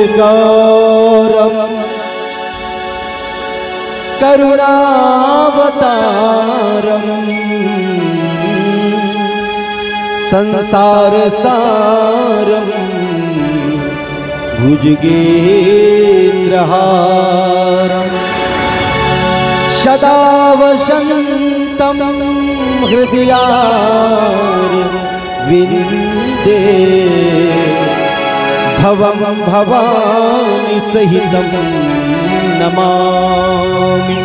कर्पूरगौरम करुणावतारम संसारसारम भुजगेन्द्रहारम सदा वसन्तं हृदयारविन्दे भवं भवानी सहितं नमामि।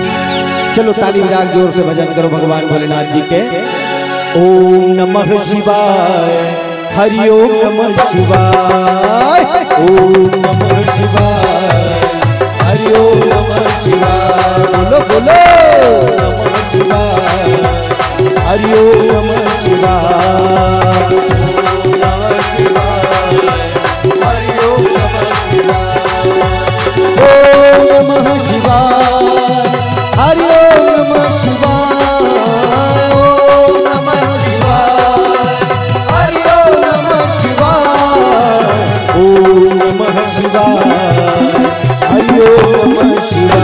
चलो ताली बजा जोर से भजन करो भगवान भोलेनाथ जी के। ओम नमः शिवाय, हरि ओम नमः शिवाय, ओम नमः शिवाय, हरि ओम नमः शिवाय। बोलो बोलो नमः शिवाय, हरि ओम नमः शिवाय, नमः शिवाय, हरि ओम नमः शिवाय, ओम नमः शिवाय, हरि ओम नमः शिवाय, ओम नमः शिवाय, हरि ओम नमः शिवाय, ओम नमः शिवाय, हरि ओम नमः शिवाय,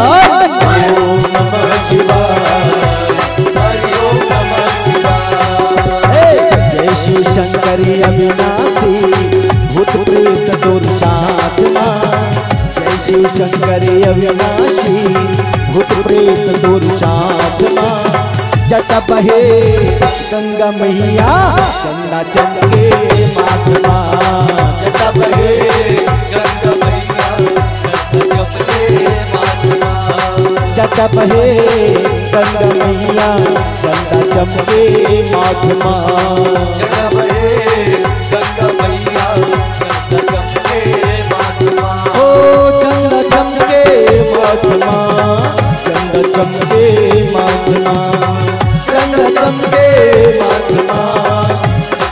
ओम नमः शिवाय, हरि ओम नमः शिवाय। जय श्री शंकर अविनाशी भूत प्रेत दुर्चात्मा, जय श्री शंकर अविनाशी भूत प्रेत दुर्चात्मा। जटा बहे गंगा मैया गंगा चमके मातमा, जटा बहे गंगा मैया गंगा चमके मातमा, जटा बहे गंगा मैया गंगा चमके मातमा, जटा बहे गंगा मैया गंगा चमके मातमा। ओ गंगा चमके मातमा, गंगा चमके मातमा, गंगा चमके मातमा,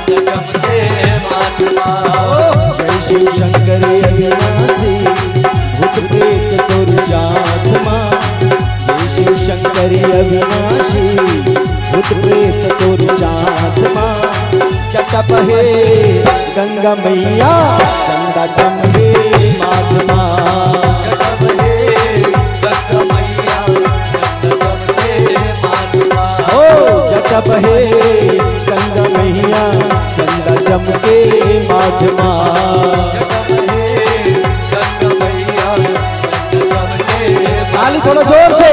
गंगा चमके मातमा। जय शिव शंकर अविनाशी भूत प्रेत दुर्चात्मा, जय शिव शंकर अविनाशी भूत प्रेत दुर्चात्मा। जटा बहे गंगा मैया गंगा चमके मातमा, जटा बहे गंगा मैया गंगा चमके मातमा। ओ जटा बहे गंगा मैया गंगा चमके मातमा, जटा बहे गंगा मैया गंगा चमके। ताली थोड़ा जोर से।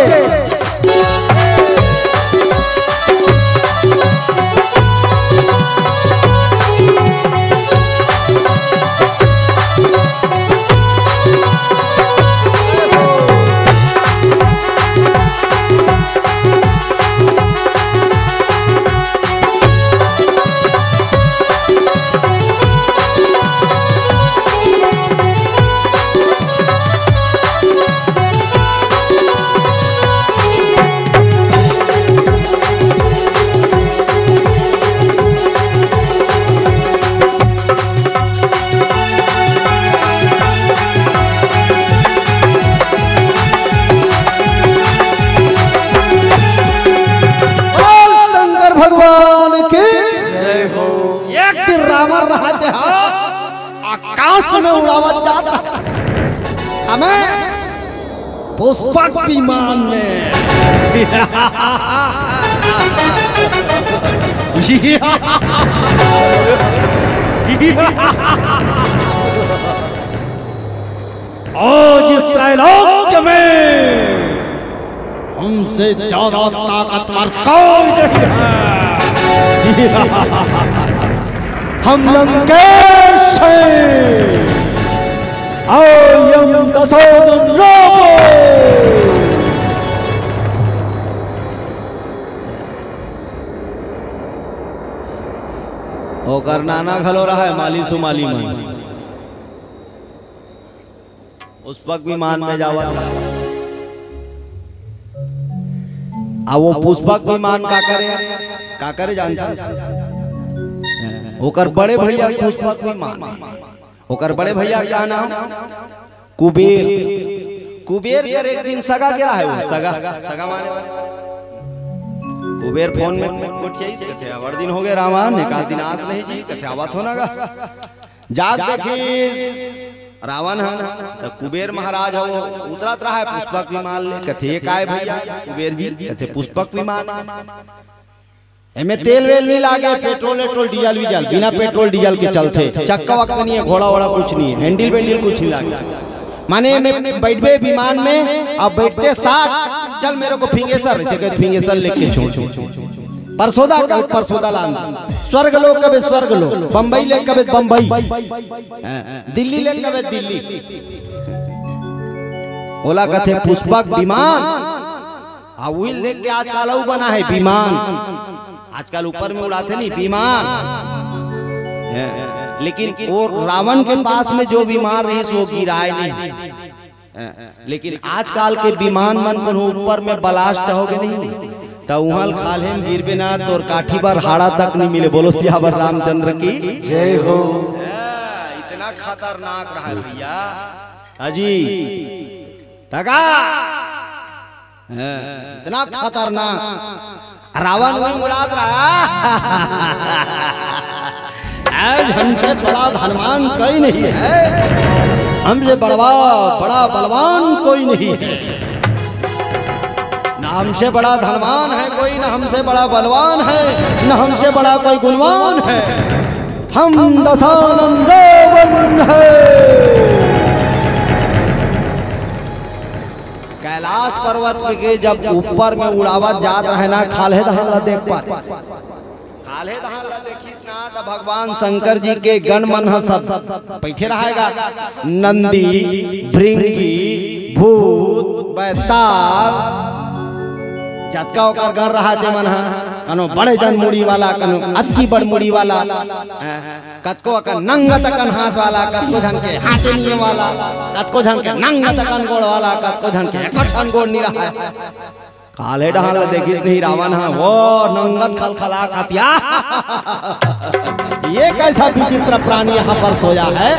आकाश में उड़ावत जाता हमें पुष्पक विमान में। आज इस त्रैलोक्य में हमसे ज्यादा ताकतवर कोई नहीं है। हम लंकेश हैं, आयम दशोदन रामो। होकर नाना खलो रहा है माली सुमाली में पुष्पक विमान में जावा। वो पुष्पक विमान का करे जानता होकर बड़े भैया पुष्पक विमान, होकर बड़े भैया क्या नाम कुबेर। कुबेर कर एक दिन सगा गिरा है, वो सगा माने कुबेर फोन में गोठिया कथे दिन हो गए रामा ने का दिन आस नहीं जी कथे आवत होना गा जाग देखी रावण है तो कुबेर महाराज हो उतरत रहा है पुष्पक विमान ले। कथे काय भैया कुबेर जी? कथे पुष्पक विमान एमे तेल वेल नहीं लागे, पेट्रोल डीजल विजल, बिना पेट्रोल डीजल के चलते, चक्का वक्का नहीं है, घोड़ा वोड़ा कुछ नहीं है, हैंडल वेंडल कुछ नहीं लागे। माने में बैठे विमान में, अब बैठते साथ चल मेरे को फिंगेसर फिंगेसर लेके छोड़ परसोदा कब परसोदा लान, स्वर्ग लोक कबे स्वर्ग लोक, बम्बई ले कबे बम्बई, दिल्ली ले कबे दिल्ली। ओला कथे पुष्पक विमान वही लेके आजकल बना है विमान, आजकल ऊपर में उड़ाते नहीं विमान। लेकिन वो रावण के पास में जो विमान रही वो गिराए नहीं। लेकिन आजकल के विमान मन को ऊपर में ब्लास्ट हो गए नहीं तो उहल खाले में गिरबे ना तो काठी बार हाड़ा तक नहीं मिले। बोलो सियावर रामचंद्र की जय हो। इतना खतरनाक रहा भैया अजी तका, इतना खतरनाक रावण वही उड़ात रहा। आज हमसे बड़ा धनवान कोई नहीं है, हमसे बड़ा बलवान कोई नहीं है, हमसे बड़ा धनवान है कोई, न हमसे बड़ा बलवान है, न हमसे बड़ा कोई गुणवान है, हम दशानन रावण है। कैलाश पर्वत के जब ऊपर में उड़ावत जात रहे ना, खाले दहाला देख पा, खाले दहाला देखी ना तो भगवान शंकर जी के गण मन सब बैठे रहेगा, नंदी भृंगी भूत बैताल जतका ओकर घर रहा ते मन कनो बड़े जन मुड़ी वाला, कनो अति बड़ मुड़ी वाला, कतको अकन नंग तकन हाथ वाला, कतको झन के हाथे नहीं वाला, कतको झन के नंग तकन गोड़ वाला, कतको झन के एकठन गोड़ नहीं रहा है। काले ढाल देखी नहीं रावण है वो नंगत खलखला खतिया। ये कैसा विचित्र प्राणी यहाँ पर सोया है,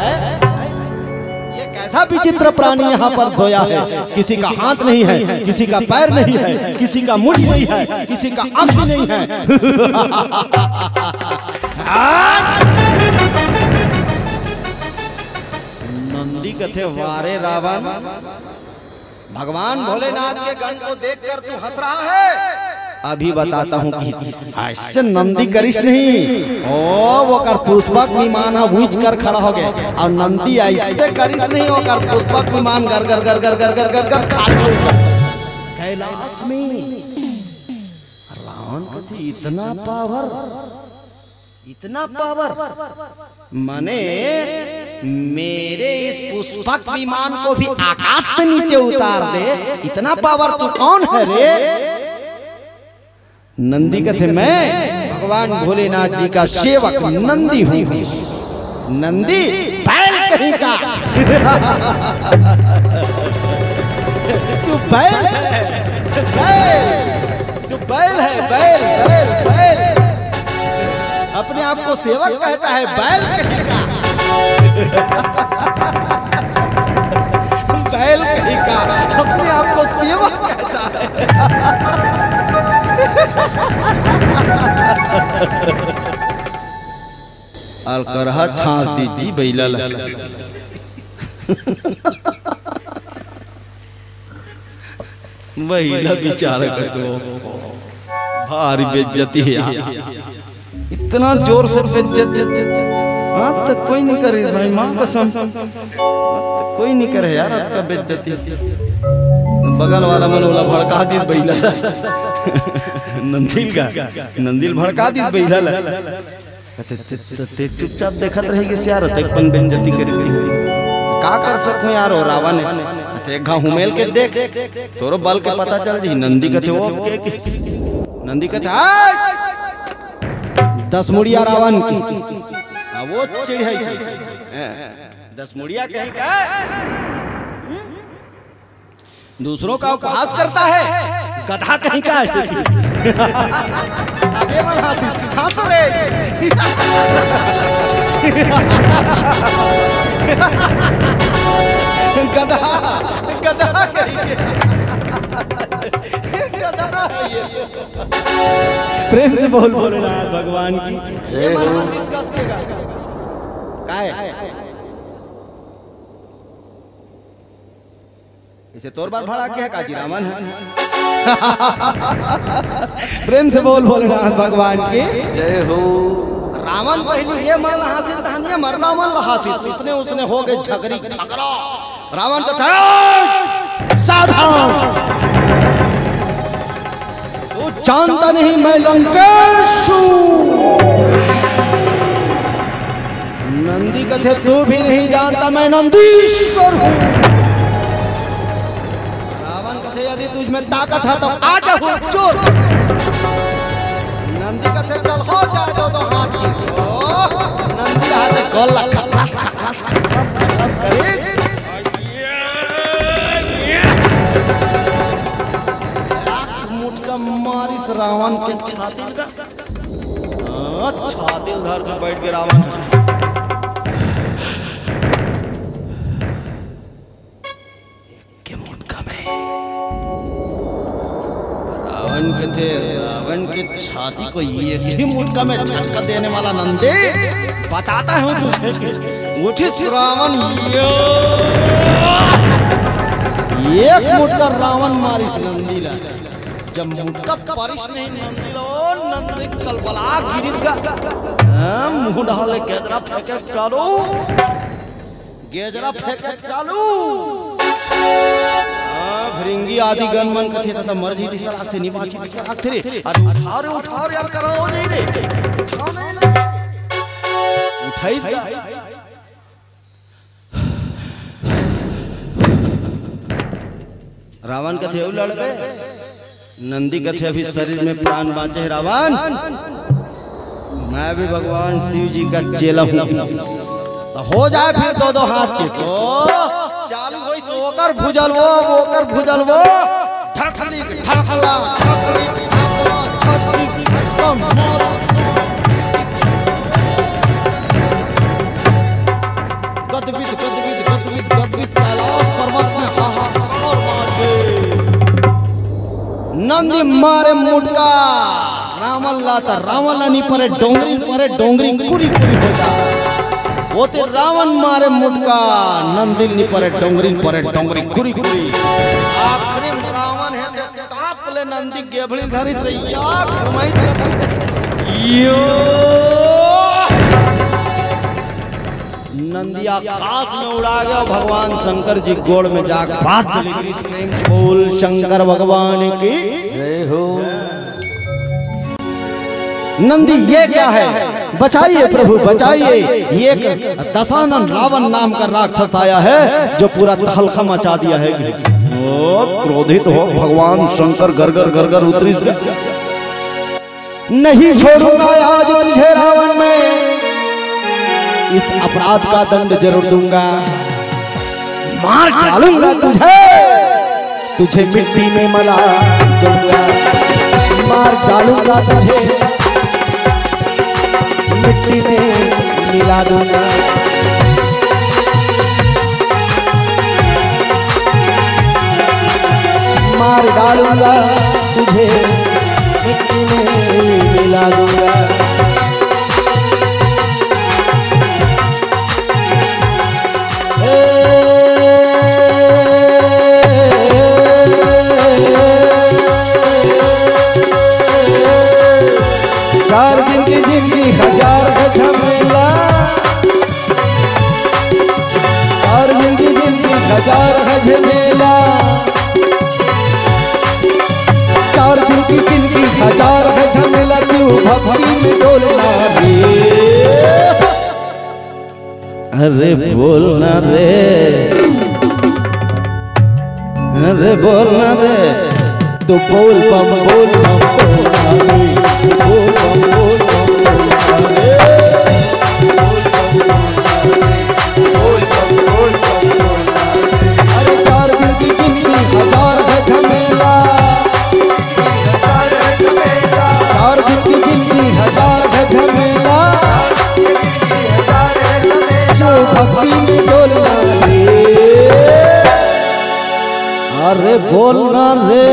ऐसा विचित्र प्राणी यहाँ पर सोया है। किसी का हाथ नहीं है, किसी का पैर नहीं है, किसी का मुंह नहीं है, किसी का आंख नहीं है। नंदी कथे वारे रावण, भगवान भोलेनाथ के गण को देखकर तू हंस रहा है। अभी बताता हूँ कि ऐसे नंदी करिश नहीं, ओ वो कर पुष्पक विमान हुईच कर खड़ा हो गए, और नंदी ऐसे करिश नहीं, वो कर पुष्पक विमान गर गर गर गर गर गर गर गर कैलाश में। रावण को थी इतना पावर, इतना पावर, माने मेरे इस पुष्पक विमान को भी आकाश से नीचे उतार दे, इतना पावर तू कौन है रे? नंदी कथे मैं भगवान भोलेनाथ जी का सेवक नंदी हूँ। नंदी बैल कहीं का, तू बैल है, तू बैल है, बैल बैल बैल, अपने आप को सेवक कहता है, बैल कहीं का, बैल कहीं का, अपने आप को सेवक कहता है। अलकरहा छांस दीजी बैला बैला बेचारा को भारी बेइज्जती है, इतना जोर से बेइज्जती आप तक कोई नहीं करे भाई, माँ कसम कोई नहीं करे यार आपका बेइज्जती। बगल वाला मनोला भड़का दी बैला नंदिल भड़का दी बैला, चुपचाप देखत रहेगी यार, अपन बेइज्जती कर दी, का कर सकते यार। हो रावण एक घाव हुमेल के देख तोरो बल के पता चल जी। नंदी कथे वो नंदी कथे 10 मुड़िया रावण की, वो चिढ़ 10 मुड़िया कहीं का दूसरों का उपहास करता है, गधा कहीं का ऐसे गधा गधा प्रेम से बोल भोलेनाथ भगवान की। इसे तोर बार भाड़ा के है काजी रावण है। प्रेम से बोल भोलेनाथ भगवान की जय हो। रावण पहले ये मरना हासिल कहानी मरना मन हासिल उसने हो गए झगड़ी झगड़ा। रावण तो सावधान, तू जानता नहीं मैं लंकेश हूं। नंदी कथे तू भी नहीं जानता मैं नंदीश्वर हूं। रावण कथे यदि तुझ में ताकत है तो आ जा चोर। नंदी कथे चल हो जाए तो हाथ नंदी हाथ गोला खलास खलास खलास करे। मुटका मारिस रावण के छाती का छाती धर कर बैठ के रावण रावण के छाती को एक ही मुटका में झटका देने वाला नंदे बताता हूँ तुझे। उठिस रावण एक मुटका रावण मारिस नंदी ला। जब मुटका पारिश नहीं नंदी लो नंदी कलबला गिरिगा। मुंह डाले गेजरा फेंके चालू, गेजरा फेंके चालू। भृंगी आदि गणमन कथे तथा मर्जी दिशा आथे निवाची दिशा आथे रे। अरे उठाओ यार कराओ नहीं रे, उठाओ नहीं उठाई। रावण कथे उलड़ पे नंदी कथे अभी शरीर में प्राण बांचे। रावण मैं भी भगवान शिव जी का चेला हूं। हो जाए फिर दो दो हाथ के सो चालू होई सो ओकर भुजलवो ओकर भुजलवो ठठली ठठला ठठली ठठला छटली खत्म मार। गदबिद गदबिद गदबिद गदबिद कैलाश पर्वत में हाहाकार मार के नंदी मारे मुटका। रावण लाता रावण लानी परे डोंगरी कुरी कुरी होता। वो ते रावण मारे मुटका नंदिनी परे डोंगरी कुरी कुरी। आखिरी रावण है ताप ले नंदी गेबड़ी धरी से या घुमाई यो नंदी आकाश में उड़ा गया। भगवान शंकर जी गोड़ में जाकर बात चली। बोल शंकर भगवान की जय हो। नंदी ये क्या है, बचाइए प्रभु बचाइए। ये दशानन रावण नाम का राक्षस आया है जो पूरा तहलका मचा दिया है। क्रोधित हो भगवान शंकर गरगर गरगर उतरी। नहीं छोड़ूंगा आज तुझे रावण में, इस अपराध का दंड जरूर दूंगा। मार डालूंगा तुझे मिट्टी में मिला दूंगा। मार डालूंगा तुझे मिट्टी में मिला दूंगा। मार डालूंगा तुझे मिट्टी में मिला दूंगा। चार दिन की जिंदगी हजार है झमेला। चार दिन की जिंदगी हजार है झमेला। चार दिन की जिंदगी हजार है झमेला। क्यों भक्ति में डोलना रे। अरे बोलना रे, अरे बोलना रे। तो बोल बम बोल बम बोलना रे। बोल बम बोल बम बोलना रे। बोल बम बोल बम बोलना रे। अरे चार दिन की जिंदगी हजार है झमेला। चार दिन की जिंदगी हजार है झमेला। जो भक्ति में डोलना रे। अरे बोलना रे।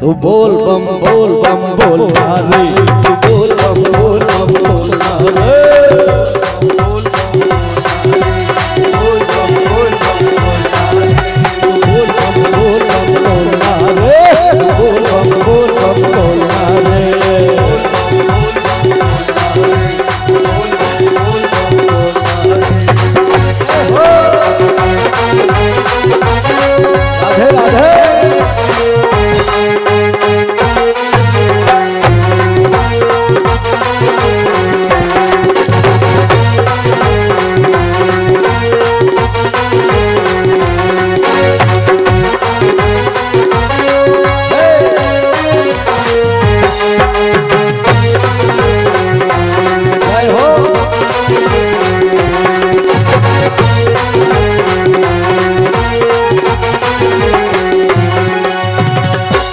तू बोल बम बोलना रे। तू बोल बम बोलना रे।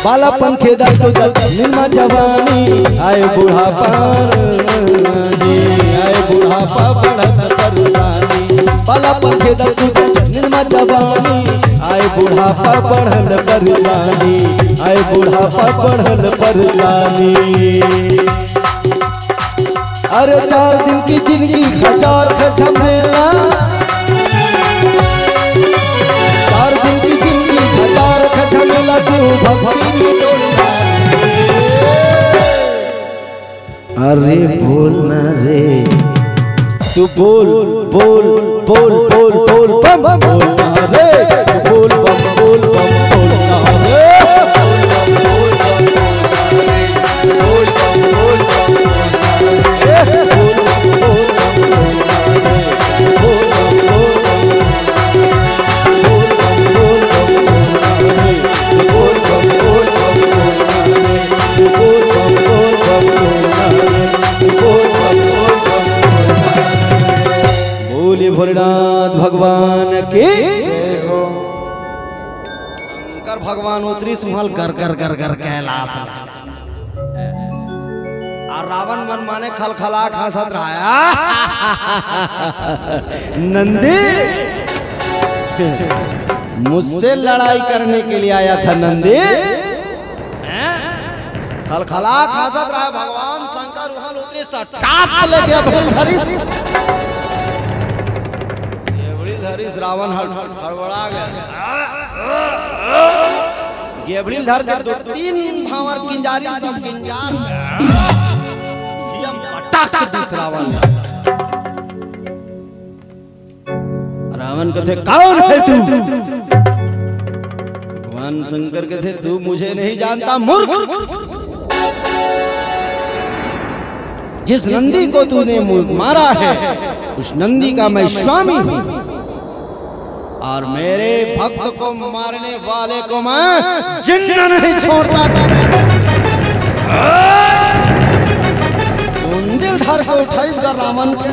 बालापन खेदा तो निर्मा जवानी आए बुढ़ापा जी आए बुढ़ापा बढ़त परेशानी बालापन खेदा तो निर्मा जवानी आए बुढ़ापा बढ़ल परेशानी आए बुढ़ापा बढ़ल परेशानी। अरे 4 दिन की जिंदगी हजार झमेला 4 दिन की जिंदगी हजार झमेला तू भक्ति अरे बोल ना रे तू बोल बोल बोल बोल बोल बम बोल ना रे बोल बम बोल बम बोल ना रे बोलिए भोलेनाथ भगवान की शंकर भगवान उतरी सुहल कर कर कर कर कैलाश और रावण मन माने खलखला खासत रहा नंदी मुझसे लड़ाई करने के लिए आया था नंदी खलखला खासत रहा भगवान शंकर उहल उतरी सटाप लेके हरीश रावण हड़बड़ा गया गेबड़ी धर के 2-3 भावर किंजारी सब किंजार पटाख दिस रावण रावण कहते कौन है तू भगवान शंकर कहते तू मुझे नहीं जानता मूर्ख जिस नंदी को तूने मारा है उस नंदी का मैं स्वामी हूं और मेरे भक्त को मारने वाले को मैं जिंदा नहीं छोड़ता। चुंदिल धर को उठाई रावण के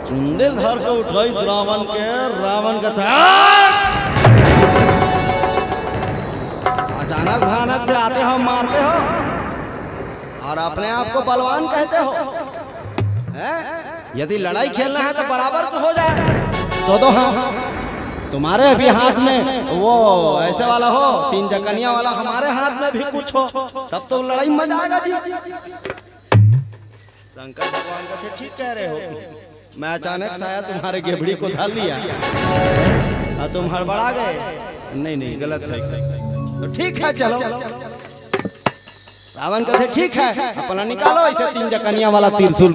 चुंदिल धर को उठाई रावण का था अचानक भयानक से आते हो मारते हो और अपने आप को बलवान कहते हो यदि लड़ाई खेलना है तो बराबर तो हो जाए तो हाँ तुम्हारे भी हाथ में वो ऐसे वाला हो 3 जकनिया वाला हमारे हाथ में भी कुछ हो तब तो लड़ाई मजा आएगा जी। शंकर भगवान का ठीक कह रहे हो मैं अचानक शायद तुम्हारे गेबड़ी को ढाल लिया और तुम हड़बड़ा गए नहीं गलत है तो ठीक है चलो रावण कहते ठीक है अपना निकालो ऐसे 3 जकनिया वाला त्रिशूल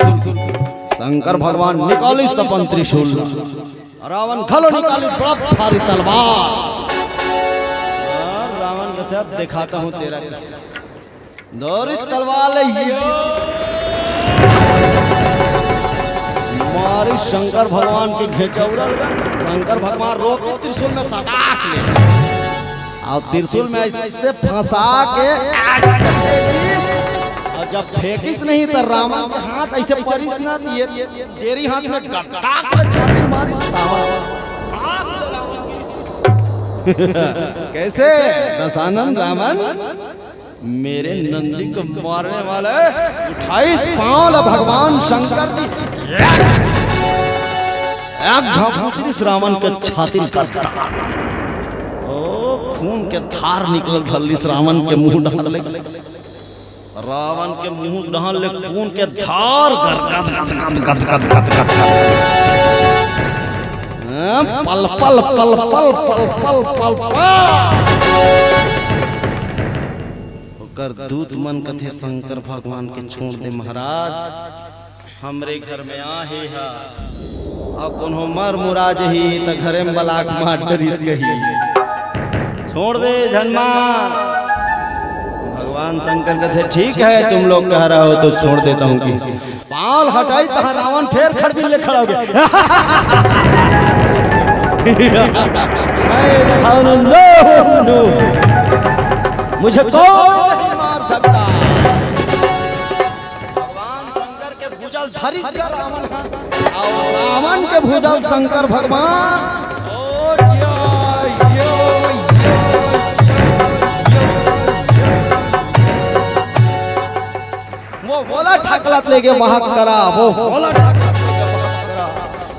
शंकर भगवान निकाली सपन त्रिशूल रावण खलो निकाली बड़ा भारी तलवार रावण कहते अब दिखाता हूं तेरा दौरी तलवार मारी शंकर भगवान की घेचौरल शंकर भगवान रोक त्रिशूल में सटाक ले और त्रिशूल में ऐसे फंसा के और जब फेंकिस नहीं तो रावण के हाथ ऐसे परिस ना दिए तेरी हाथ में गट्टा छाती मारी कैसे दशानन रावण मेरे नंदी को मारने वाले 28 पांव भगवान शंकर जी एक रावण के छाती काटा खून के धार निकल धल्लिस रावण के मुंह डाले रावण के मुंह डाले खून के धार पल पल पल पल पल पल पल कर दूत मन कथे शंकर भगवान के छोड़ दे महाराज हमरे घर में आहे हा अब कोनो मर मुराज ही त घरे में बलाक मार डरिस गही छोड़ दे जन्मा भगवान शंकर कहते ठीक है तुम लोग कह रहे हो तो छोड़ देता हूँ कि पाल हटाई तो रावण फिर खड़बी ले खड़ा हो गया मुझे कौन नहीं मार सकता भगवान शंकर के भुजल धरी रावण के भुजल शंकर भगवान वो बोला ढकलत लेके महक करा, वो बोला ढकलत लेके महक करा,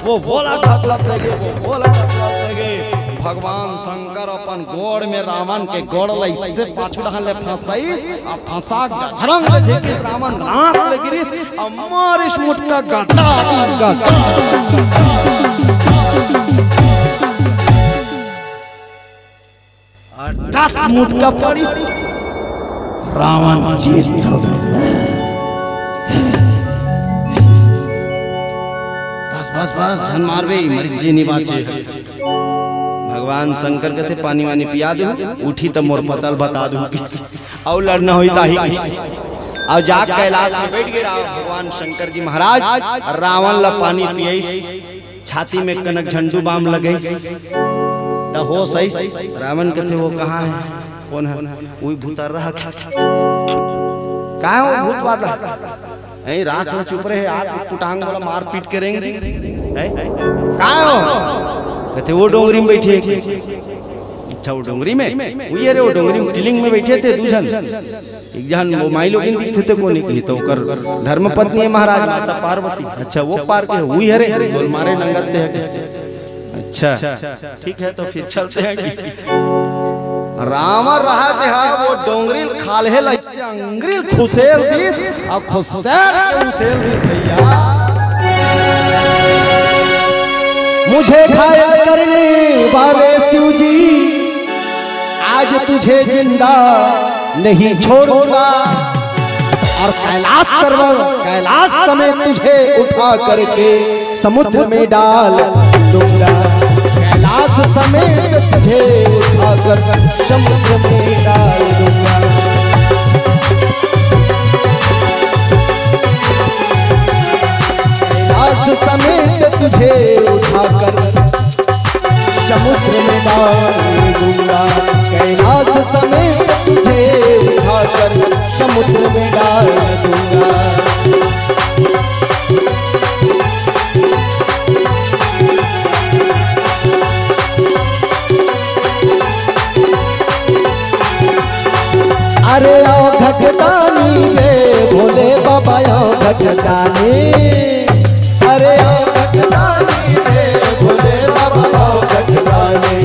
वो बोला ढकलत लेके, वो बोला ढकलत लेके। भगवान शंकर अपन गोड़ में रावण के गोड़ लाई से पाछू ढहले फंसाइस आ फंसा झरंग ले के रावण नाक ले गिरिस आ मारिस मुटका गाता गाता। और 10 मुटका पड़िस रावण जीत हो गया। बस बस धन मारवे मरीज जी नहीं बाचे। भगवान शंकर कहते पानी वानी पिया दू, उठी तो मोर पतल बता दू और लड़ना हुई ताही। और जा कैलाश में बैठ गए भगवान शंकर जी महाराज, रावण ला पानी पियाई, छाती में कनक झंडू बाम लगे तो हो सही। रावण कहते वो कहाँ है, कौन है, वही भूतर रहा कहाँ है, वो भूत बात है राख में चुप रहे, आप कुटांग वाला मार पीट करेंगे कहाँ हो, कहते वो डोंगरी में बैठे। अच्छा वो डोंगरी में, वही अरे वो डोंगरी में टिलिंग में बैठे थे दूजन, एक जन वो माई लोग दिखते थे को निकली तो कर धर्म पत्नी है महाराज माता पार्वती। अच्छा वो पार के वही हरे बोल मारे नंगते हैं। अच्छा ठीक है तो फिर चलते हैं। रावण रहा थे वो डोंगरी खाले लइसे अंग्रिल खुसेल दिस और खुसेल के उसेल दिस भैया। मुझे घायल करने वाले शिव जी आज तुझे जिंदा नहीं छोड़ूंगा और कैलाश समेत तुझे उठा करके समुद्र में डाल दूंगा। कैलाश समेत तुझे उठा कर समुद्र में डाल दूंगा। कैलाश समेत तुझे उठाकर समुद्र में डाल दूंगा। कैलाश समेत तुझे उठाकर समुद्र में डाल दूंगा। अरे आओ घटदानी रे भोले बाबा आओ घटदानी, अरे आओ घटदानी रे भोले बाबा आओ घटदानी,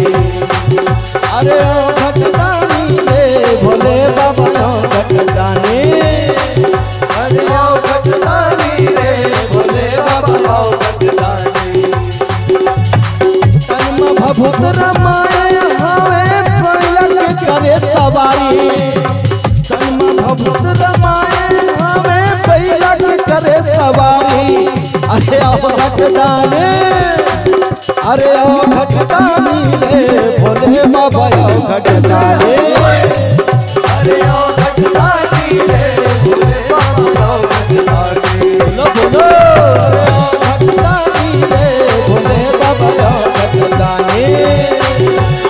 अरे आओ घटदानी रे भोले बाबा आओ घटदानी, अरे आओ घटदानी रे भोले बाबा आओ घटदानी। तन्म भभूत रमाय हवे पलक करे सवारी, भभूत रमाए हमें पलक करे सवारी। अरे आओ घटदानी, अरे आओ घटदानी रे भोले बाबा आओ घटदानी, अरे आओ घटदानी रे भोले बाबा आओ घटदानी। बोलो बोलो अरे आओ घटदानी रे भोले बाबा आओ घटदानी,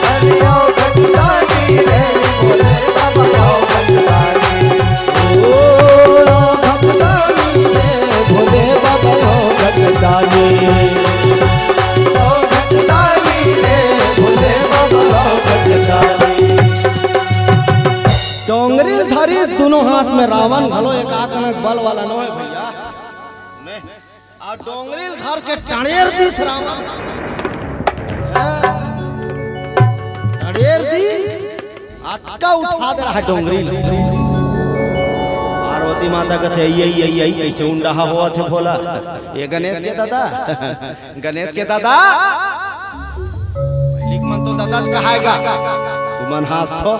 अरे आओ घटदानी रे भोले बाबा आओ घटदानी। भोले बाबा आओ घटदानी, आओ घटदानी रे भोले बाबा आओ घटदानी। डोंगरी धरिस दोनों हाथ में रावण भलो एक आंख बल वाला न है भैया, और डोंगरी धर के टणेर दिस रावण टणेर दिस अटका उठा दे रहा डोंगरी। पार्वती माता कहते यही कैसे उन रहा हुआ थे भोला, ये गणेश के दादा गणेश के दादा पहली मन तो दादा कहाएगा तू मन हास थो,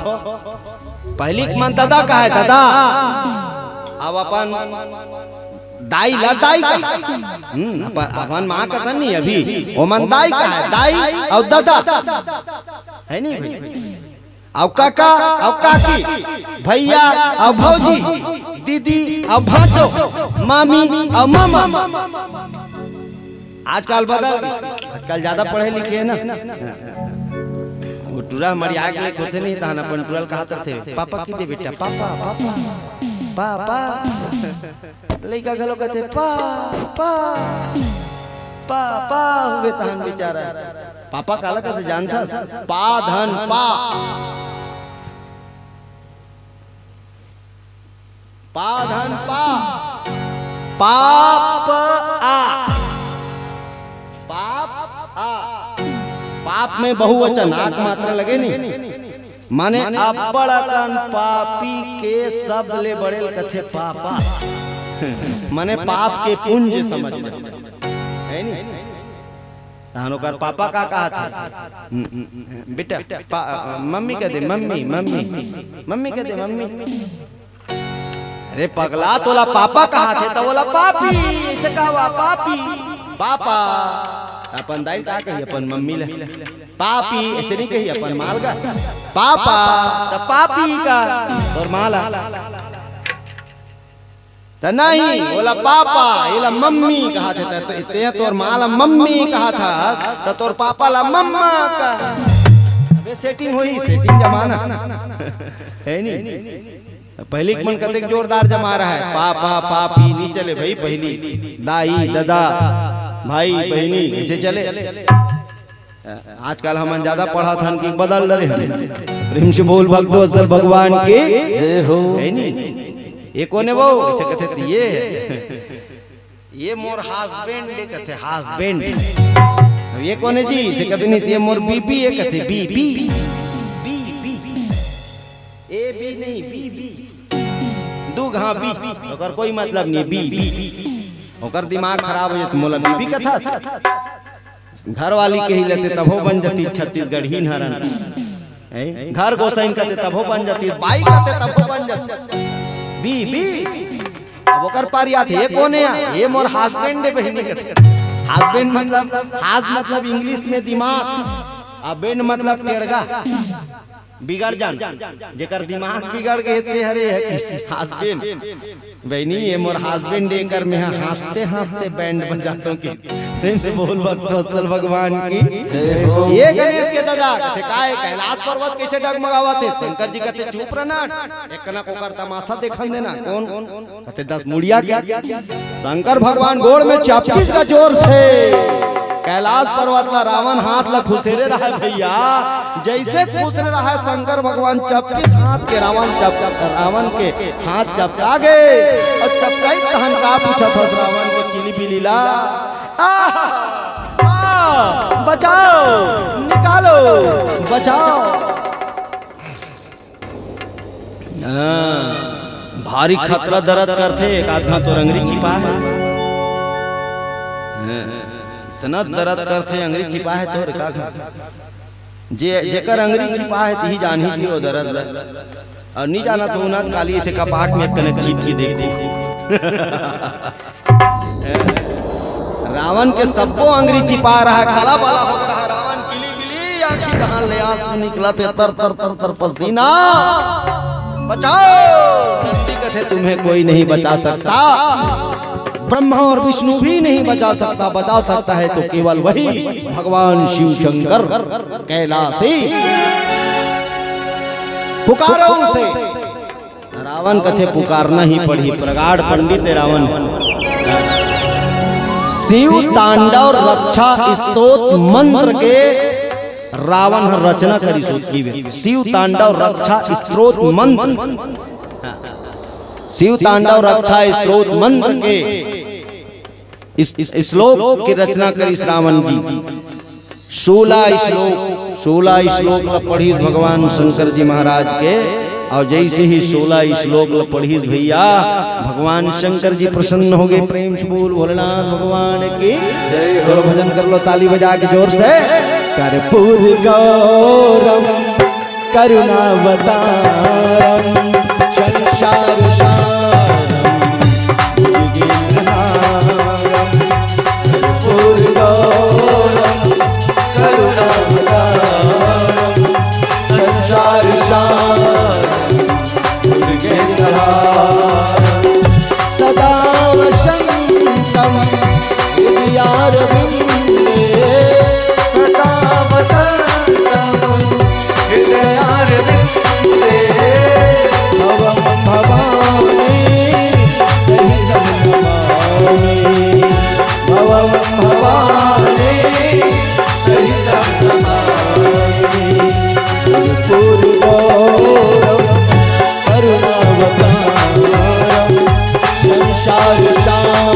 पहली मन दादा का है दादा। अब अपन दाई ला दाई का अपन माँ का नहीं अभी वो मन दाई का है, दाई और दादा है नहीं भाई, और काका और काकी, भैया और भौजी, दीदी और भांजो, मामी और मामा। आजकल बदल, आजकल ज्यादा पढ़े लिखे है ना, वो टूरा हमारी आग में होते नहीं था ना, अपन टूरल कहा थे पापा की दे बेटा पापा पापा पापा, लड़का गलो कहते पापा पापा हो गए तहन बेचारा। पापा काला कैसे जानता, पा धन पा, पा धन पा पाप आ, पाप आ, पाप में बहुवचन आक मात्रा लगे नहीं, माने अब्बड़ अकन पापी के सब ले बड़े कथे पापा, माने पाप के पुंज समझ है नहीं। कर पापा का कहा था बेटा, मम्मी कहते मम्मी मम्मी मम्मी कहते मम्मी। अरे पगला तोला पापा कहा थे तो बोला पापी, ऐसे कहा पापी पापा। अपन दाई का कही अपन मम्मी ले पापी, ऐसे नहीं कही अपन माल का पापा, तो पापी का और माला तो नहीं बोला पापा, ये मम्मी कहा था तो इतने तोर माला मम्मी कहा था तो तोर पापा ला मम्मा का। अबे सेटिंग हुई, सेटिंग जमाना है नहीं। पहली मन कते जोरदार जमा रहा है, पापा पापी नहीं चले भाई, पहली दाई दादा भाई बहनी ऐसे चले। आजकल हम ज्यादा पढ़ा था कि बदल रहे हैं। प्रेम से बोल भक्तो असल भगवान के जय हो। है नहीं ये कोने वो ऐसे कहते ये मोर हस्बैंड ले कहते हस्बैंड, ये कोने जी इसे कभी नहीं ये मोर बीबी ये कहते बीबी बी ए बी नहीं बी दू घा बी ओकर कोई मतलब नहीं बी ओकर दिमाग खराब हो जाते मोला बीबी कथा घर वाली के ही लेते तब हो बन जाती छत्तीसगढ़ी नहरन, घर गोसाइन कहते तब हो बन जाती, बाई कहते तब हो बन जाती बीबी। अब ओकर पारिया थे ये कौन है, ये मोर हस्बैंड है बहिनी कहते। हस्बैंड मतलब हाज मतलब इंग्लिश में दिमाग, और बेंड मतलब टेढ़गा बिगड़ जान, जेकर दिमाग बिगड़ गए थे हरे हस्बैंड बहनी ये मोर हस्बैंड देकर मैं हंसते हंसते बैंड बजाता हूँ कि से बोल भक्त भगवान की। ये गणेश के दादा कहते काय कैलाश पर्वत कैसे डगमगावा थे, शंकर जी कहते चुप रहना एक कना को कर तमाशा देखन देना। कौन कहते 10 मुड़िया क्या, शंकर भगवान गोड़ में चपकिस का जोर से कैलाश पर्वत का रावण हाथ ला खुसेरे रहा है भैया, जैसे खुसरे रहा है शंकर भगवान चपकिस हाथ के रावण के हाथ चपका गए और चपकाई तहन का पूछा था रावण के किली बिली ला बचाओ निकालो बचाओ। भारी खतरा दर्द करते एक आदमी तो अंगरी छिपा है, इतना दर्द करते अंगरी छिपा है तो का जेकर अंगरी छिपा है ती जानी थी वो दर्द, और नहीं जाना तो उन्हें काली से कपाट में कने चिप की देखो। रावण के सबको अंगरी छिपा रहा है, काला बाला हो रहा है रावण, किली बिली आंखी कहां ले आंसू निकलते तर तर तर तर पसीना। बचाओ नंदी कथे तुम्हें कोई नहीं बचा सकता, ब्रह्मा और विष्णु भी नहीं बचा सकता, बचा सकता है तो केवल वही भगवान शिव शंकर कैलाशी। पुकारो उसे। रावण कथे पुकारना ही पड़ी, प्रगाढ़ पंडित रावण। शिव तांडव रक्षा स्तोत्र मंत्र के रावण रचना करी सोची। शिव तांडव रक्षा स्तोत्र मंत्र, शिव तांडव रक्षा स्त्रोत मंत्र के इस श्लोक की रचना करी रावण जी। 16 श्लोक पढ़ी भगवान शंकर जी महाराज के, और जैसे ही 16 श्लोक पढ़ी भैया भगवान शंकर जी प्रसन्न हो गए। प्रेम से बोल भोलेनाथ भगवान की जय। चलो भजन कर लो ताली बजा के जोर से। कर्पूर गौरम करुणावतारम संसार सदा वसंतम हृदयार बिंदे, सदा वसंतम हृदयार बिंदे, भवम भवानी सहितं नमामि, भवम भवानी सहितं नमामि। कर्पूर गौरम करुणावतारम संसार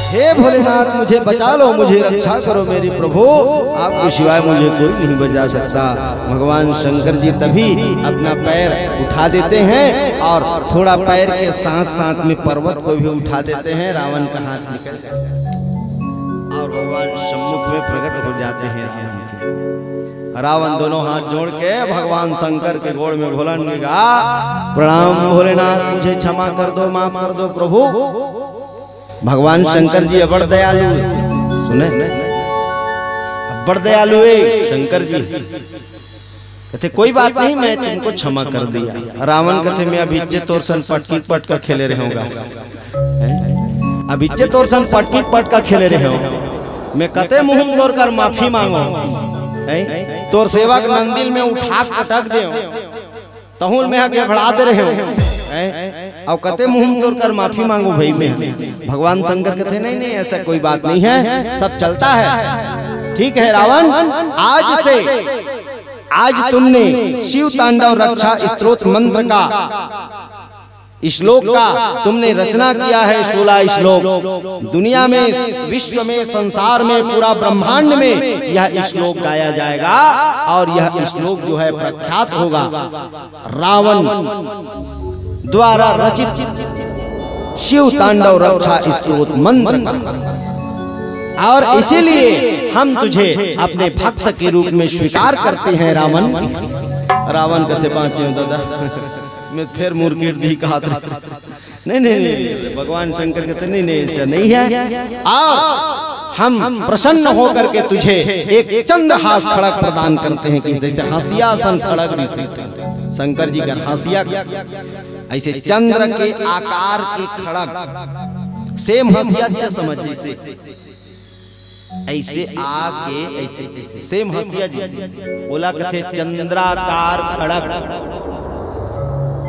हे भोलेनाथ मुझे बचा लो, मुझे रक्षा करो मेरे प्रभु, आपके सिवाय मुझे कोई नहीं बचा सकता। भगवान शंकर जी तभी अपना पैर उठा देते हैं और थोड़ा पैर के साथ साथ में पर्वत को भी उठा देते हैं। रावण का हाथ निकल जाता है और भगवान सम्मुख में प्रकट हो जाते हैं। रावण दोनों हाथ जोड़ के भगवान शंकर के गोड़ में घोलन में कहा, प्रणाम भोलेनाथ, मुझे क्षमा कर दो, माफ कर दो प्रभु। भगवान शंकर जी बड़ दयालु, सुने बड़ दयालु है शंकर जी। कहते कोई बात नहीं, मैं तुमको क्षमा कर दिया। रावण कहते मैं अभी इज्जत और सन पटकी पट का खेले रहूंगा, अब इज्जत और सन पटकी पट का खेले रहे हो, मैं कते मुंह मोड़ कर माफी मांगो, तोर सेवक नंदिल में उठा कटक दे तहुल में आगे बढ़ा दे रहे हो, और कते मुंह तोड़ कर माफी मांगो भाई में। भगवान शंकर कहते नहीं नहीं ऐसा कोई बात नहीं है, सब चलता है। ठीक है रावण, आज तुमने शिव तांडव रक्षा स्तोत्र मंत्र का श्लोक का तुमने रचना किया है, 16 श्लोक। दुनिया में, विश्व में, संसार में, पूरा ब्रह्मांड में यह श्लोक गाया जाएगा और यह श्लोक जो है प्रख्यात होगा। रावण द्वारा रचित शिव तांडव रक्षा स्तोत्र मंत्र, और इसीलिए हम तुझे अपने भक्त के रूप में स्वीकार करते हैं रावण। रावण कहते बाँचे दादा, मैं फिर मुर्गी दी कहा था। नहीं नहीं नहीं, भगवान शंकर कहते नहीं नहीं ऐसा नहीं है, आओ हम प्रसन्न होकर के तुझे एक चंद्रहास खड़ग प्रदान करते हैं कि जैसे हंसिया सन खड़ग ऋषि शंकर जी का हंसिया, ऐसे चंद्र के आकार के खड़ग, सेम हंसिया क्या समझ जैसे ऐसे आके ऐसे सेम हंसिया जैसे बोला कहते चंद्राकार खड़ग,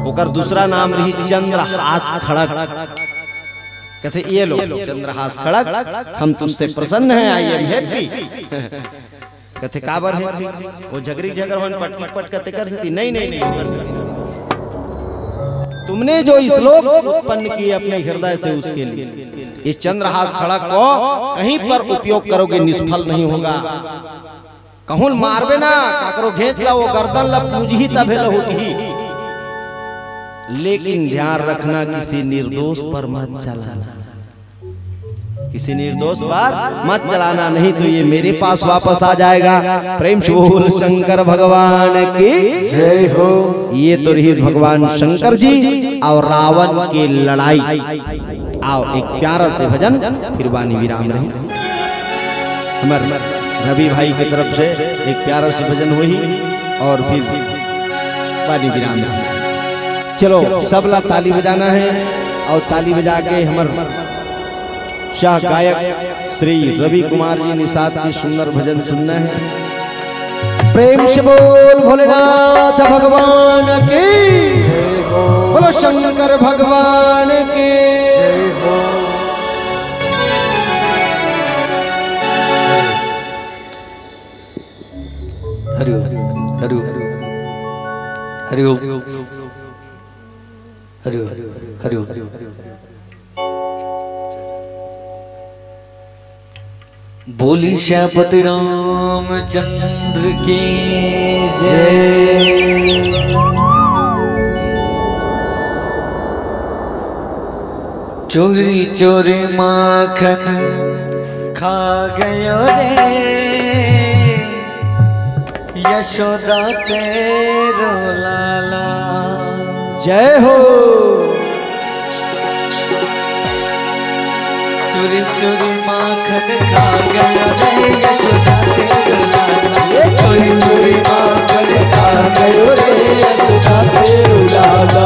ओकर दूसरा नाम रही चंद्रहास खड़ग। कहते ये लो चंद्रहास खड़ग, हम तुमसे प्रसन्न हैं, आई एम हैप्पी। कहते काबर है वो झगड़ी झगड़ होन पट पट कहते कर सकती, नहीं नहीं नहीं कर सकती। तुमने जो श्लोक उत्पन्न किए अपने हृदय से, उसके लिए इस चंद्रहास खड़ग को कहीं पर उपयोग करोगे निष्फल नहीं होगा। कहूँ मारबे ना काकरो घेच ला, वो गर्दन ला पूजी तबे लहुटी, लेकिन ध्यान रखना किसी निर्दोष पर मत चलाना, किसी निर्दोष पर मत चलाना, नहीं तो ये मेरे पास वापस आ जाएगा। प्रेम से बोल शंकर भगवान की जय हो। ये तो रही भगवान शंकर जी और रावण की लड़ाई। आओ एक प्यारा से भजन, फिर वाणी विराम रही। हमारे रवि भाई की तरफ से एक प्यारा से भजन हुई और फिर वाणी विराम। चलो सबला ताली बजाना है और ताली बजा के हमारे शाह गायक श्री रवि कुमार जी निषाद की सुंदर भजन सुनना है। प्रेम से बोल भोलेनाथ भगवान की, बोलो शंकर भगवान की जय हो। हरि ओम हरि ओम हरि ओम हरि ओम हरि ओम। बोली श्यापति रामचंद्र की जय। चोरी चोरी माखन खा गयो रे, यशोदा तेरो लाला जय हो। चोरी चोरी माखन खा गया रे, यशोदा तेरो लाला। चोरी चोरी माखन खा गयो रे, यशोदा तेरो लाला।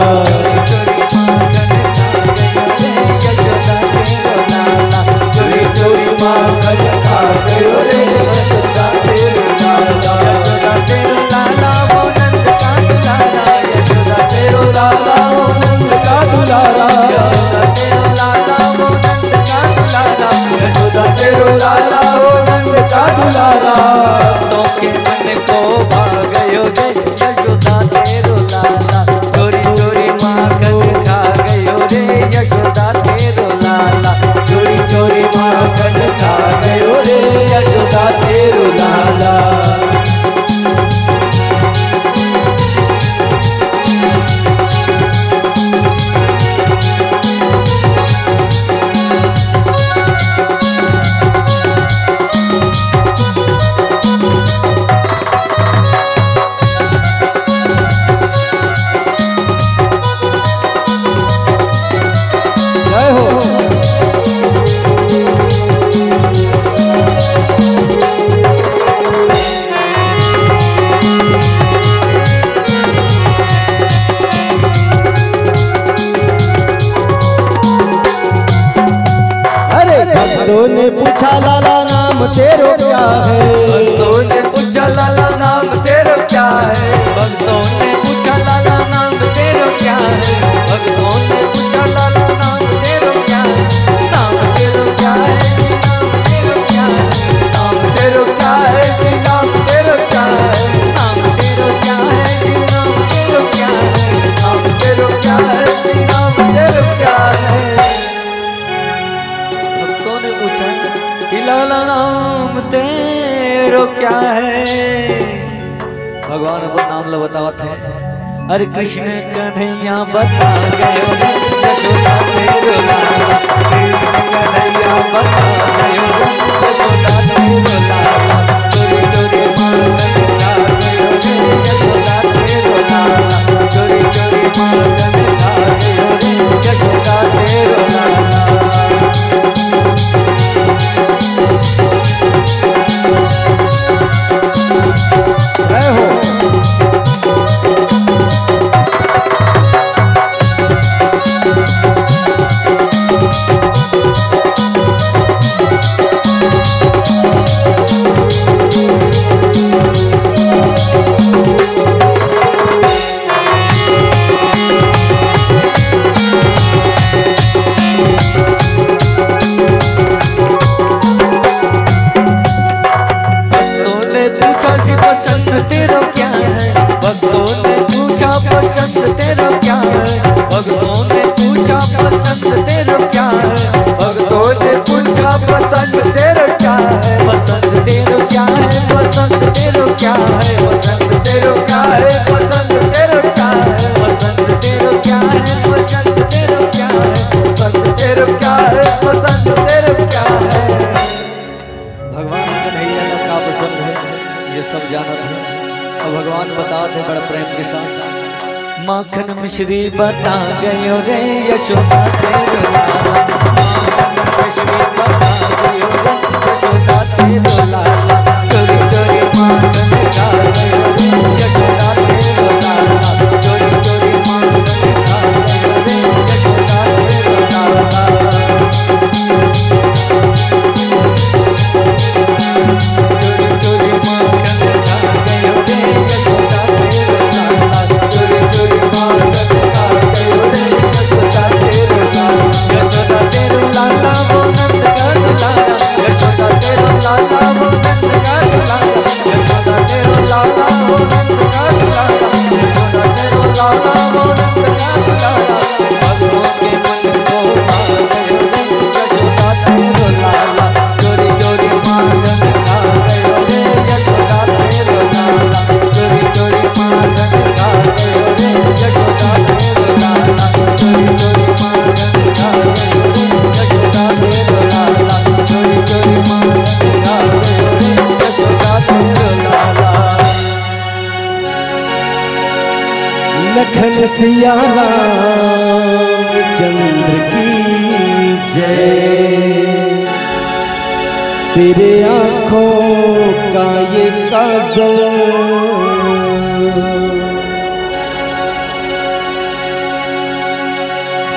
चोरी चोरी माखन खा गयो रे, यशोदा तेरो लाला। यशोदा तेरो लाला वो नंद का दुलारा, यशोदा तेरो लाला वो नंद का दुलारा, यशोदा तेरो लाला वो नंद का दुलारा, यशोदा तेरो लाला हो नंद का दुलारा। भक्तों के मन को भा गयो रे यशोदा तेरो लाला, चोरी चोरी माखन खा गयो रे यशोदा तेरो लाला, चोरी चोरी माखन खा गयो रे यशोदा तेरो लाला। भक्तों ने पूछा लाला नाम तेरो क्या है, भक्तों ने पूछा लाला नाम तेरो क्या है, भक्तों ने पूछा लाला नाम तेरो क्या है, भक्तों ने पूछा लाला नाम तेरो क्या है, नाम तेरो क्या है, नाम तेरो क्या है, नाम तेरो क्या है जी नाम तेरो क्या है, नाम तेरो क्या है जी नाम तेरो क्या है, नाम तेरो क्या है जी नाम तेरो क्या है। भक्तों ने पूछा कि लाला नाम तेरो क्या है, भगवान अपन नाम ला बतावत है। हरे कृष्ण कन्हैया बता गयो रे यशोदा तेरो लाला, कृष्ण कन्हैया बता गयो रे यशोदा तेरो लाला, चोरी चोरी माखन खा गयो रे यशोदा तेरो लाला, चोरी चोरी माखन खा गयो रे यशोदा तेरो लाला। माखन मिश्री बता गयो रे यशोदा तेरो लाला, माखन मिश्री बता गयो रे यशोदा तेरो लाला, चोरी चोरी माखन खा गयो रे यशोदा तेरो लाला, चोरी चोरी माखन खा गयो रे यशोदा तेरो लाला। चोरी चोरी माखन खा गयो रे यशोदा तेरो लाला, चोरी चोरी माखन खा गयो रे यशोदा तेरो लाला, यशोदा तेरो लाला वो नंद का दुलारा, यशोदा तेरो लाला वो नंद का दुलारा, यशोदा तेरो लाला वो नंद का दुलारा, यशोदा तेरो लाला वो नंद का दुलारा। भक्तों के मन को भा गयो रे यशोदा तेरो लाला, चोरी चोरी माखन खा गयो रे यशोदा तेरो लाला, चोरी चोरी माखन खा गयो रे यशोदा तेरो लाला, चोरी चोरी माखन खा गयो रे यशोदा तेरो लाला, चोरी चोरी माखन खा गयो रे यशोदा तेरो लाला। लखन सिया रामचंद्र की जय, तेरे आँखों का ये काजल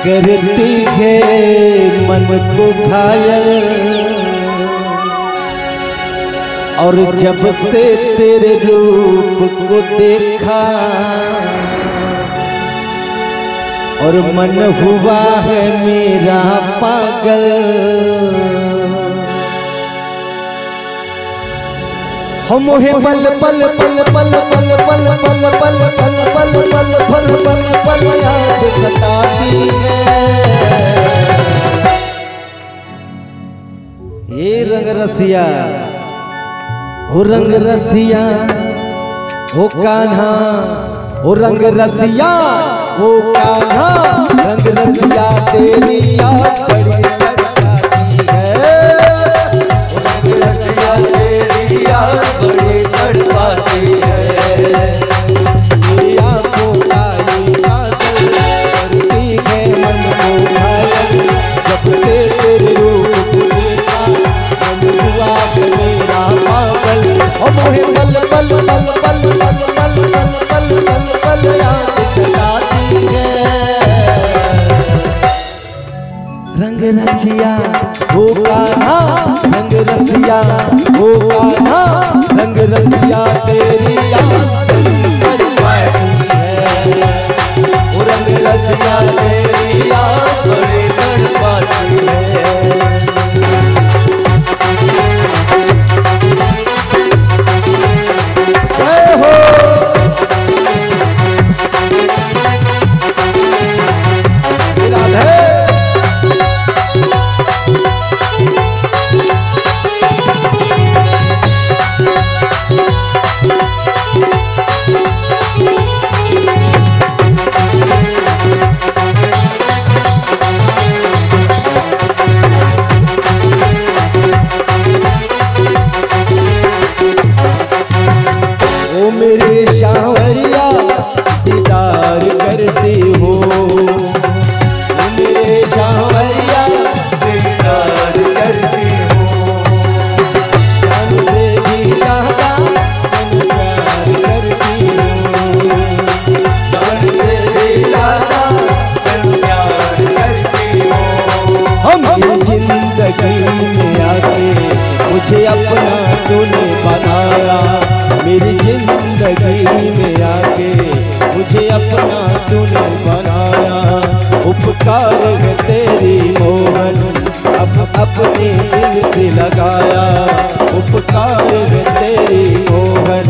करती है मन को घायल, और जब से तेरे रूप को देखा और मन हुआ है मेरा पागल, हम मोहे पल पल पल पल पल पल पल पल पल पल पल पल पल पल याद सताती है। ये रंग रसिया ओ रंग रसिया ओ कान्हा ओ रंग रसिया ओ कान्हा रंग रसिया तेरी याद बड़ी सताती है। रंग रसिया तेरी याद बड़ी तड़पाती है। मेरी आँखों का ये काजल करती है मन को घायल, जब से तेरे रूप को देखा मन हुआ है मेरा पागल। ओ मोहे पल पल पल पल पल पल पल पल पल पल याद सताती है। रंग रसिया ओ कान्हा रंग रसिया ओ कान्हा रंग रसिया तेरी याद तड़पाती है। वो रंग रसिया तेरी याद बड़ी तड़पाती है। जय हो राधे। ओ मेरे शावरिया दीदार करती हो, ओ मेरे शावरिया दीदार करती हो। जान से भी ज्यादा तुम प्यार करती हो। जान से भी ज्यादा तुम प्यार करती हो। हम जिंदगी में आके मुझे अपना तूने बनाया, मेरी जिंदगी में आके मुझे अपना तूने बनाया। उपकार है तेरी मोहन अब अपने दिल से लगाया। उपकार है तेरी मोहन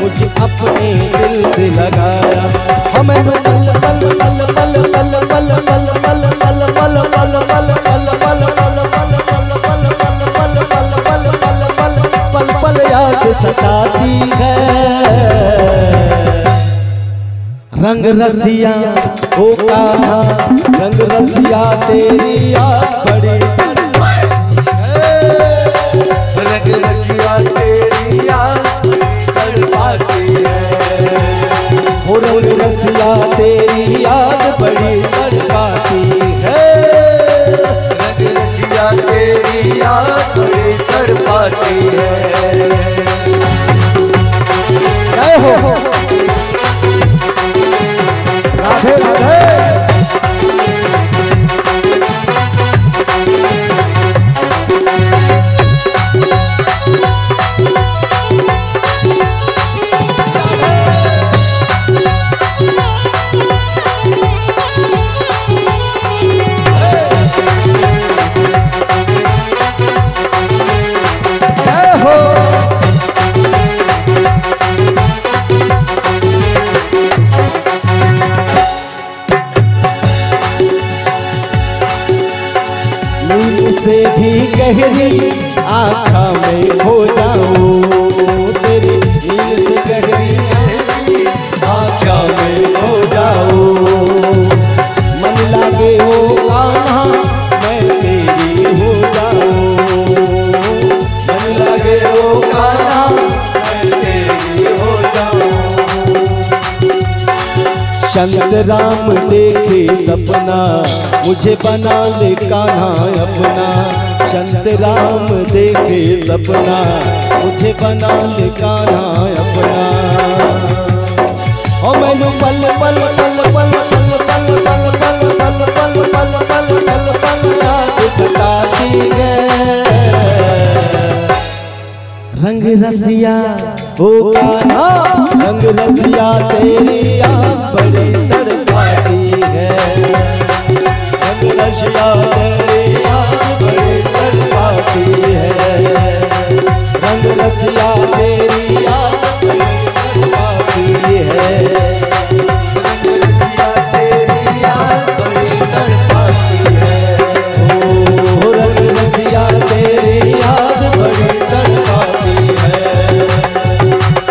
मुझे अपने दिल से लगाया। हमें पल पल पल पल पल पल पल पल पल पल पल पल पल पल पल पल पल पल याद सताती है। रंग रसिया ओ कान्हा रंग रसिया तेरी याद बड़ी रंग रसिया तेरी याद तड़पाती है। ओ रंग रसिया तेरी याद बड़ी तड़पाती है। रंग रसिया तेरी याद बड़ी तड़पाती है। जय हो राधे राधे। जय हो नींद से भी गहरी आँखा में खो जाऊं, तेरी नींद से गहरी आँखों में हो जाऊं। मन लागे हो कान्हा मैं तेरी हो जाऊं। मन लागे हो कान्हा मैं तेरी हो जाऊं। संत राम देखे सपना मुझे बना ले कान्हा अपना। संत राम देखे सपना मुझे बना ले कान्हा अपना। ओ मैनू पल पल पल पल पल पल पल पल पल पल पल पल पल पल याद सताती है। रंग रसिया ओ कान्हा रंग रसिया तेरी याद बड़ी तड़पाती है। रंग रसिया तेरी याद बड़ी तड़पाती है। रंग रसिया तेरी याद बड़ी तड़पाती है। तेरी याद बड़ी तड़पाती है। ओ रंग रसिया तेरी याद बड़ी तड़पाती है।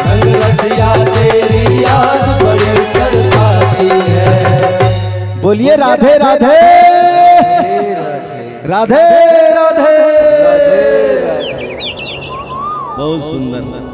रंग रसिया तेरी याद बड़ी तड़पाती है। बोलिए राधे राधे राधे राधे। बहुत सुंदर।